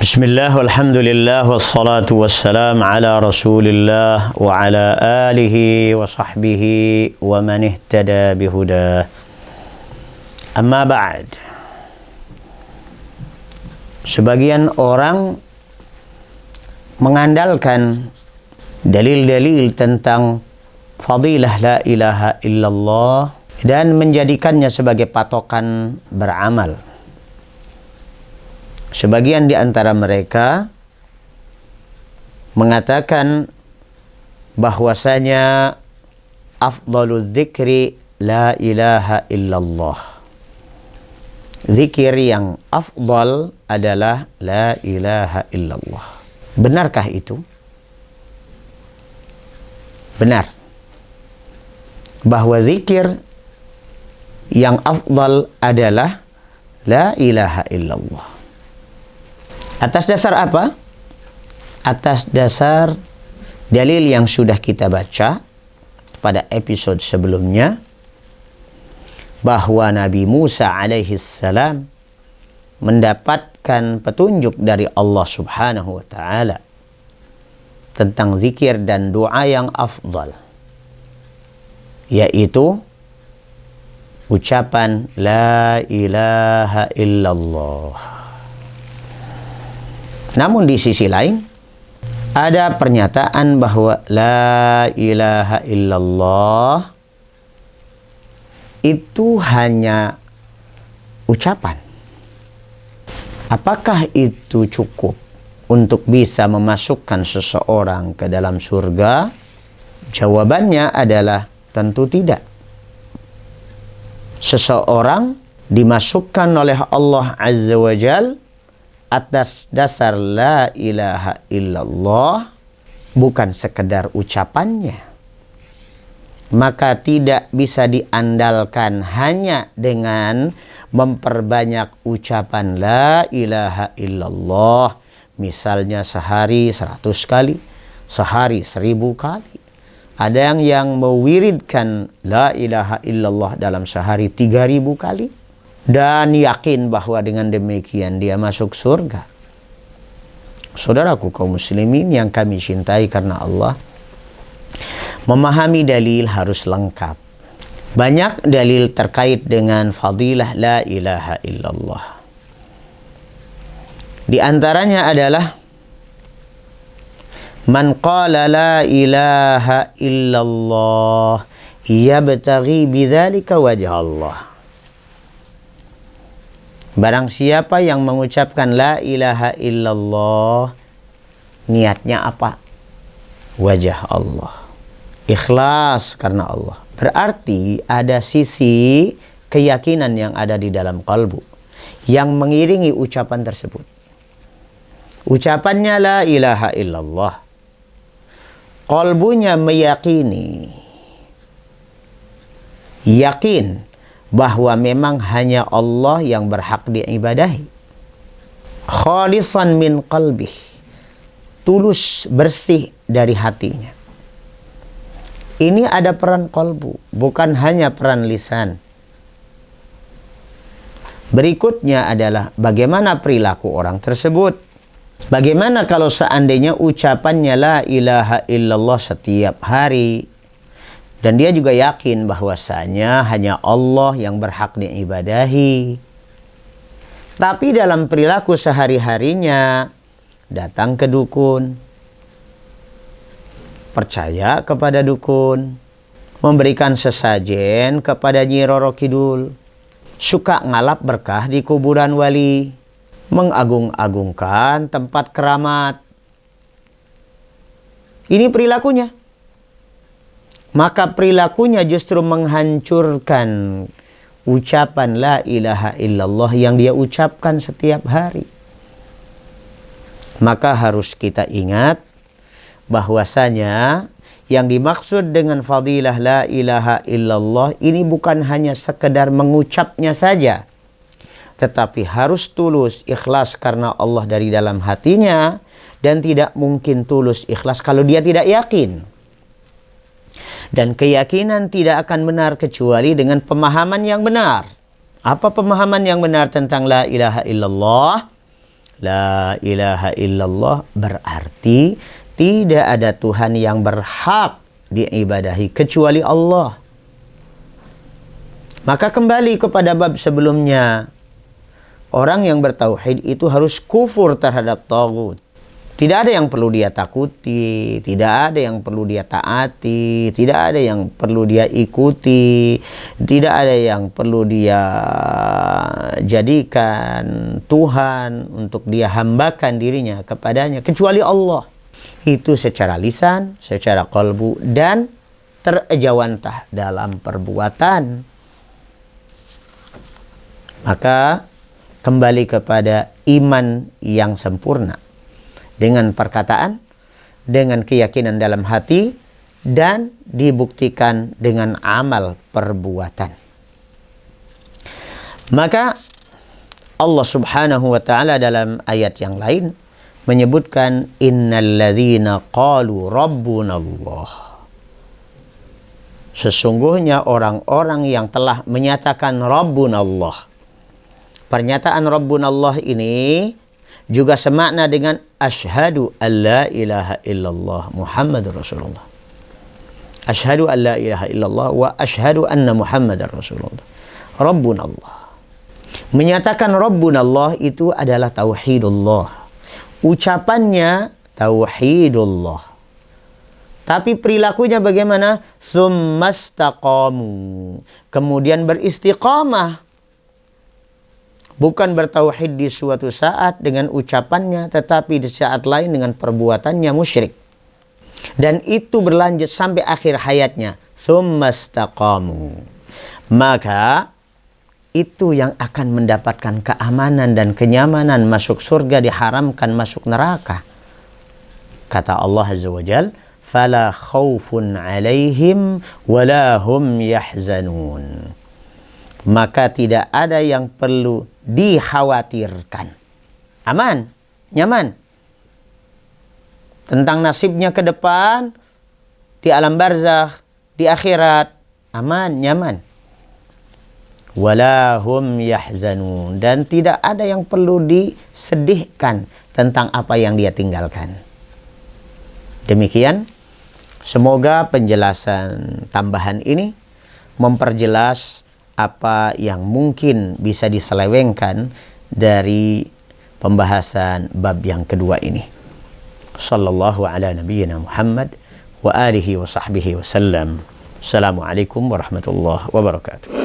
Bismillah, walhamdulillah, wassalatu wassalam ala rasulillah wa ala alihi wa sahbihi wa man ihtada bihudah. Amma ba'd. Sebagian orang mengandalkan dalil-dalil tentang fadilah la ilaha illallah dan menjadikannya sebagai patokan beramal. Sebagian di antara mereka mengatakan bahwasanya afdalul dzikri la ilaha illallah. Zikir yang afdal adalah la ilaha illallah. Benarkah itu? Benar. Bahwa zikir yang afdal adalah la ilaha illallah. Atas dasar apa? Atas dasar dalil yang sudah kita baca pada episode sebelumnya, bahwa Nabi Musa alaihi salam mendapatkan petunjuk dari Allah subhanahu wa ta'ala tentang zikir dan doa yang afdal, yaitu ucapan la ilaha illallah. Namun di sisi lain ada pernyataan bahwa la ilaha illallah itu hanya ucapan. Apakah itu cukup untuk bisa memasukkan seseorang ke dalam surga? Jawabannya adalah tentu tidak. Seseorang dimasukkan oleh Allah Azza wa Jalla atas dasar la ilaha illallah, bukan sekedar ucapannya. Maka tidak bisa diandalkan hanya dengan memperbanyak ucapan la ilaha illallah. Misalnya sehari 100 kali, sehari 1000 kali. Ada yang mewiridkan la ilaha illallah dalam sehari 3000 kali. Dan yakin bahwa dengan demikian dia masuk surga. Saudaraku kaum muslimin yang kami cintai karena Allah, memahami dalil harus lengkap. Banyak dalil terkait dengan fadilah la ilaha illallah. Di antaranya adalah man qala la ilaha illallah yabtaghi bidzalika wajha Allah. Barang siapa yang mengucapkan la ilaha illallah, niatnya apa? Wajah Allah. Ikhlas karena Allah. Berarti ada sisi keyakinan yang ada di dalam kalbu yang mengiringi ucapan tersebut. Ucapannya la ilaha illallah. Kalbunya meyakini. Yakin bahwa memang hanya Allah yang berhak diibadahi. Khalisan min qalbih. Tulus, bersih dari hatinya. Ini ada peran qalbu, bukan hanya peran lisan. Berikutnya adalah bagaimana perilaku orang tersebut. Bagaimana kalau seandainya ucapannya la ilaha illallah setiap hari, dan dia juga yakin bahwasanya hanya Allah yang berhak diibadahi. Tapi dalam perilaku sehari-harinya, datang ke dukun, percaya kepada dukun, memberikan sesajen kepada Nyi Roro Kidul, suka ngalap berkah di kuburan wali, mengagung-agungkan tempat keramat. Ini perilakunya. Maka perilakunya justru menghancurkan ucapan la ilaha illallah yang dia ucapkan setiap hari. Maka harus kita ingat bahwasanya yang dimaksud dengan fadilah la ilaha illallah ini bukan hanya sekedar mengucapnya saja, tetapi harus tulus, ikhlas karena Allah dari dalam hatinya, dan tidak mungkin tulus ikhlas kalau dia tidak yakin. Dan keyakinan tidak akan benar kecuali dengan pemahaman yang benar. Apa pemahaman yang benar tentang la ilaha illallah? La ilaha illallah berarti tidak ada Tuhan yang berhak diibadahi kecuali Allah. Maka kembali kepada bab sebelumnya. Orang yang bertauhid itu harus kufur terhadap tagut. Tidak ada yang perlu dia takuti, tidak ada yang perlu dia taati, tidak ada yang perlu dia ikuti, tidak ada yang perlu dia jadikan Tuhan untuk dia hambakan dirinya kepadanya kecuali Allah. Itu secara lisan, secara qalbu, dan terejawantah dalam perbuatan. Maka kembali kepada iman yang sempurna dengan perkataan, dengan keyakinan dalam hati, dan dibuktikan dengan amal perbuatan. Maka Allah Subhanahu wa taala dalam ayat yang lain menyebutkan innalladzina qalu rabbunallah. Sesungguhnya orang-orang yang telah menyatakan rabbunallah. Pernyataan rabbunallah ini juga semakna dengan asyhadu alla ilaha illallah Muhammadur Rasulullah. Asyhadu alla ilaha illallah wa asyhadu anna Muhammadar Rasulullah. Rabbunallah. Menyatakan rabbunallah itu adalah tauhidullah. Ucapannya tauhidullah. Tapi perilakunya bagaimana? Tsummastaqamu. Kemudian beristiqamah. Bukan bertauhid di suatu saat dengan ucapannya, tetapi di saat lain dengan perbuatannya musyrik. Dan itu berlanjut sampai akhir hayatnya. Tsummastaqamu. Maka itu yang akan mendapatkan keamanan dan kenyamanan, masuk surga, diharamkan masuk neraka. Kata Allah Azza wa Jal, fala khawfun alaihim wala hum yahzanun. Maka tidak ada yang perlu dikhawatirkan. Aman, nyaman. Tentang nasibnya ke depan, di alam barzakh, di akhirat, aman, nyaman. Wala hum yahzanun. Dan tidak ada yang perlu disedihkan tentang apa yang dia tinggalkan. Demikian, semoga penjelasan tambahan ini memperjelas apa yang mungkin bisa diselewengkan dari pembahasan bab yang kedua ini. Sallallahu ala nabiyyina Muhammad wa alihi wa sahbihi wa sallam. Assalamualaikum warahmatullahi wabarakatuh.